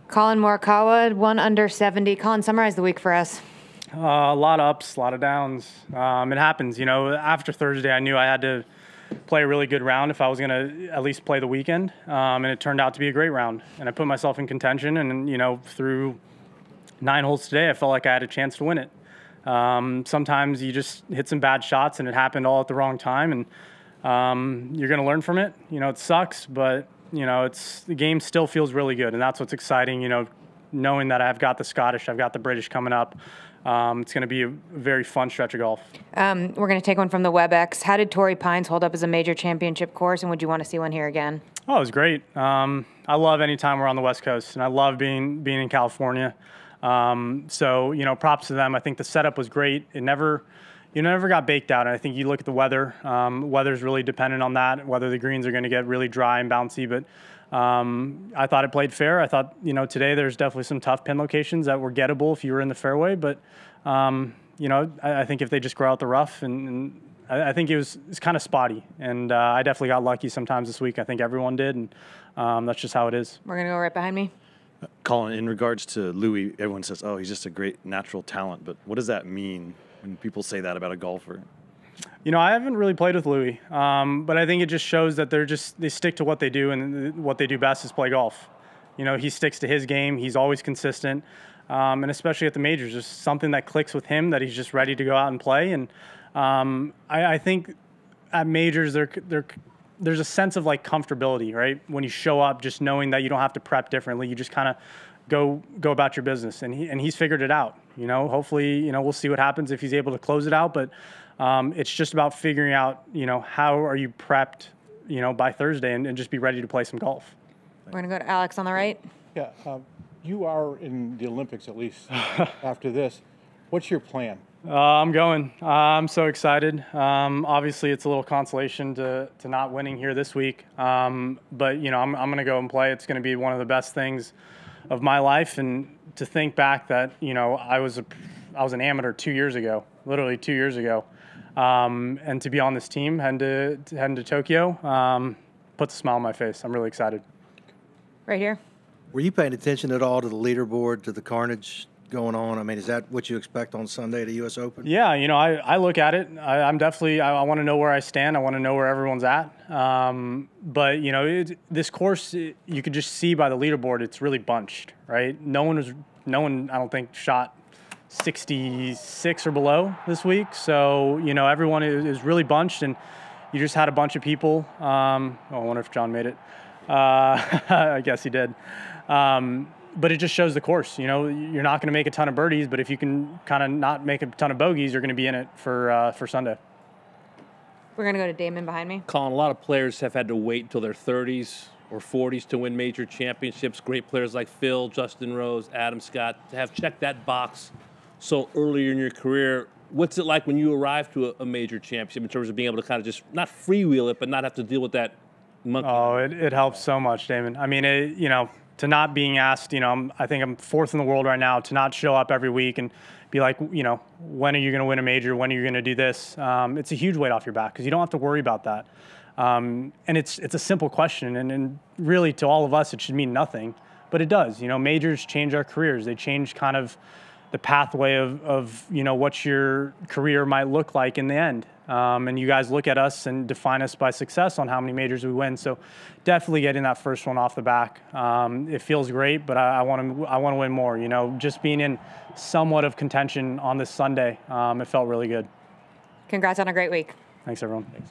Collin Morikawa, 1 under 70. Collin, summarize the week for us. A lot of ups, a lot of downs. It happens. You know, after Thursday, I knew I had to play a really good round if I was going to at least play the weekend. And it turned out to be a great round. And I put myself in contention. And, you know, through 9 holes today, I felt like I had a chance to win it. Sometimes you just hit some bad shots and it happened all at the wrong time. And you're going to learn from it. You know, it sucks, but, you know, the game still feels really good. And that's what's exciting, you know, knowing that I've got the Scottish, I've got the British coming up. It's going to be a very fun stretch of golf. We're going to take one from the WebEx. How did Torrey Pines hold up as a major championship course, and would you want to see one here again? Oh, it was great. I love any time we're on the West Coast, and I love being in California. So, you know, props to them. I think the setup was great. You never got baked out. And I think you look at the weather. Weather's really dependent on that, whether the greens are going to get really dry and bouncy. But I thought it played fair. I thought, you know, today there's definitely some tough pin locations that were gettable if you were in the fairway. But, you know, I think if they just grow out the rough, and I think it's kind of spotty. And I definitely got lucky sometimes this week. I think everyone did. And that's just how it is. We're going to go right behind me. Collin, in regards to Louis, everyone says, oh, he's just a great natural talent. But what does that mean when people say that about a golfer? You know, I haven't really played with Louis, but I think it just shows that they stick to what they do, and what they do best is play golf. You know, he sticks to his game. He's always consistent, and especially at the majors, there's something that clicks with him that he's just ready to go out and play. And I think at majors there's a sense of like comfortability, right? When you show up, just knowing that you don't have to prep differently, you just kind of go about your business, and he's figured it out. You know, hopefully, you know, we'll see what happens if he's able to close it out, but it's just about figuring out, you know, how are you prepped, you know, by Thursday, and just be ready to play some golf. We're going to go to Alex on the right. Yeah, you are in the Olympics at least after this. What's your plan? I'm going. I'm so excited. Obviously, it's a little consolation to not winning here this week, but you know, I'm going to go and play. It's going to be one of the best things of my life, and to think back that, you know, I was an amateur 2 years ago, literally 2 years ago, and to be on this team heading to Tokyo puts a smile on my face. I'm really excited. Right here. Were you paying attention at all to the leaderboard, to the carnage going on? I mean, is that what you expect on Sunday at the U.S. Open? Yeah, you know, I look at it. I'm definitely, I want to know where I stand. I want to know where everyone's at. But, you know, this course, you could just see by the leaderboard, it's really bunched, right? No one, I don't think, shot 66 or below this week. So, you know, everyone is really bunched, and you just had a bunch of people. I wonder if John made it. I guess he did. But it just shows the course. You know, you're not going to make a ton of birdies, but if you can kind of not make a ton of bogeys, you're going to be in it for Sunday. We're going to go to Damon behind me. Collin, a lot of players have had to wait until their 30s or 40s to win major championships. Great players like Phil, Justin Rose, Adam Scott, to have checked that box so early in your career. What's it like when you arrive to a major championship in terms of being able to kind of just not freewheel it, but not have to deal with that monkey? Oh, it helps so much, Damon. I mean, you know, to not being asked, you know, I think I'm 4th in the world right now, to not show up every week and be like, you know, when are you going to win a major? When are you going to do this? It's a huge weight off your back because you don't have to worry about that. And it's a simple question, and really to all of us, it should mean nothing, but it does. You know, majors change our careers. They change kind of the pathway of you know, what your career might look like in the end. And you guys look at us and define us by success on how many majors we win. So definitely getting that first one off the back. It feels great, but I want to win more. You know, just being in somewhat of contention on this Sunday, it felt really good. Congrats on a great week. Thanks, everyone. Thanks.